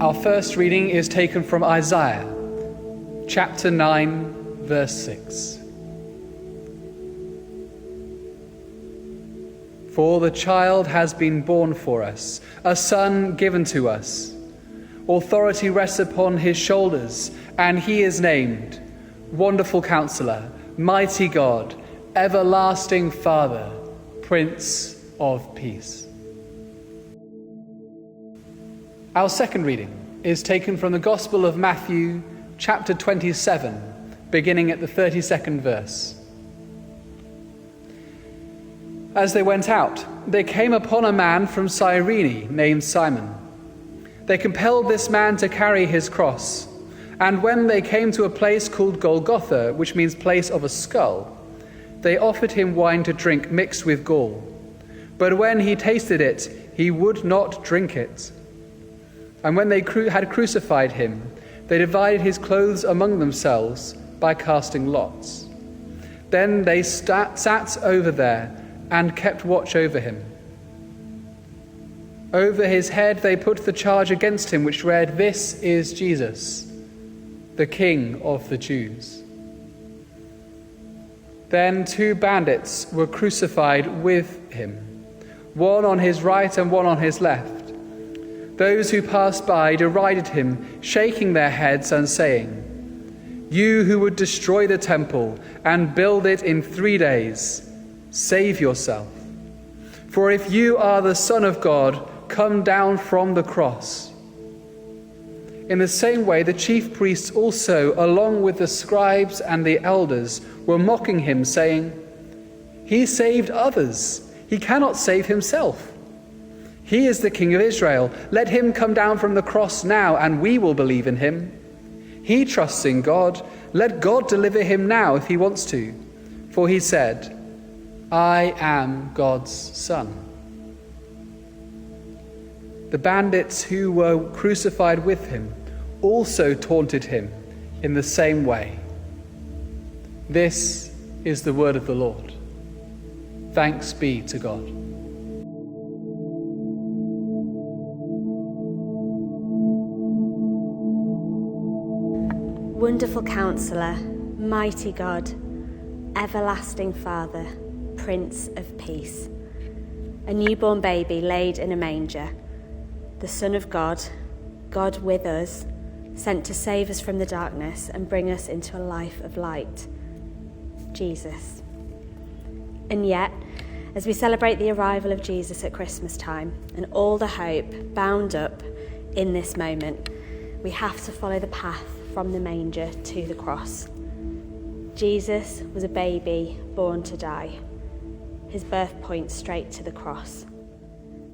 Our first reading is taken from Isaiah, chapter 9, verse 6. For the child has been born for us, a son given to us. Authority rests upon his shoulders, and he is named Wonderful Counselor, Mighty God, Everlasting Father, Prince of Peace. Our second reading is taken from the Gospel of Matthew, chapter 27, beginning at the 32nd verse. As they went out, they came upon a man from Cyrene named Simon. They compelled this man to carry his cross, and when they came to a place called Golgotha, which means place of a skull, they offered him wine to drink mixed with gall. But when he tasted it, he would not drink it. And when they had crucified him, they divided his clothes among themselves by casting lots. Then they sat over there and kept watch over him. Over his head they put the charge against him, which read, "This is Jesus, the King of the Jews." Then 2 bandits were crucified with him, one on his right and one on his left. Those who passed by derided him, shaking their heads and saying, "You who would destroy the temple and build it in 3 days, save yourself. For if you are the Son of God, come down from the cross." In the same way, the chief priests also, along with the scribes and the elders, were mocking him, saying, "He saved others. He cannot save himself. He is the King of Israel. Let him come down from the cross now, and we will believe in him. He trusts in God. Let God deliver him now if he wants to. For he said, 'I am God's Son.'" The bandits who were crucified with him also taunted him in the same way. This is the word of the Lord. Thanks be to God. Wonderful Counselor, Mighty God, Everlasting Father, Prince of Peace. A newborn baby laid in a manger. The Son of God, God with us, sent to save us from the darkness and bring us into a life of light. Jesus. And yet, as we celebrate the arrival of Jesus at Christmas time and all the hope bound up in this moment, we have to follow the path from the manger to the cross. Jesus was a baby born to die. His birth points straight to the cross.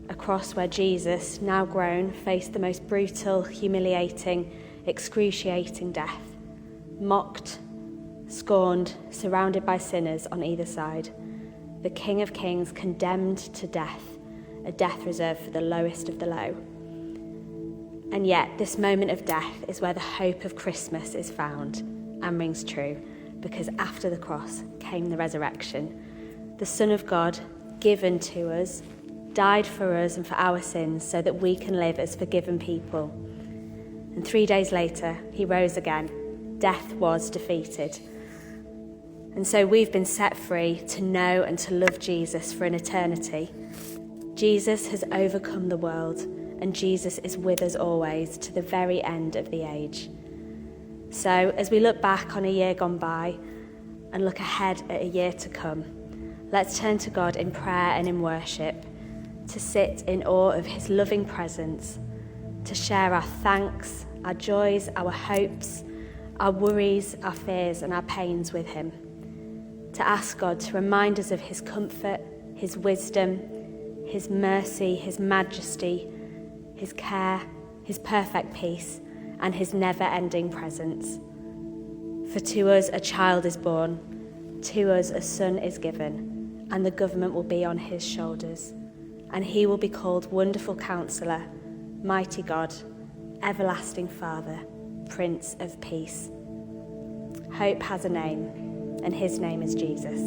A cross where Jesus, now grown, faced the most brutal, humiliating, excruciating death. Mocked, scorned, surrounded by sinners on either side. The King of Kings condemned to death, a death reserved for the lowest of the low. And yet, this moment of death is where the hope of Christmas is found and rings true, because after the cross came the resurrection. The Son of God, given to us, died for us and for our sins so that we can live as forgiven people. And 3 days later, he rose again. Death was defeated. And so we've been set free to know and to love Jesus for an eternity. Jesus has overcome the world, and Jesus is with us always to the very end of the age. So as we look back on a year gone by and look ahead at a year to come, let's turn to God in prayer and in worship, to sit in awe of his loving presence, to share our thanks, our joys, our hopes, our worries, our fears and our pains with him, to ask God to remind us of his comfort, his wisdom, his mercy, his majesty, his care, his perfect peace, and his never-ending presence. For to us a child is born, to us a son is given, and the government will be on his shoulders. And he will be called Wonderful Counselor, Mighty God, Everlasting Father, Prince of Peace. Hope has a name, and his name is Jesus.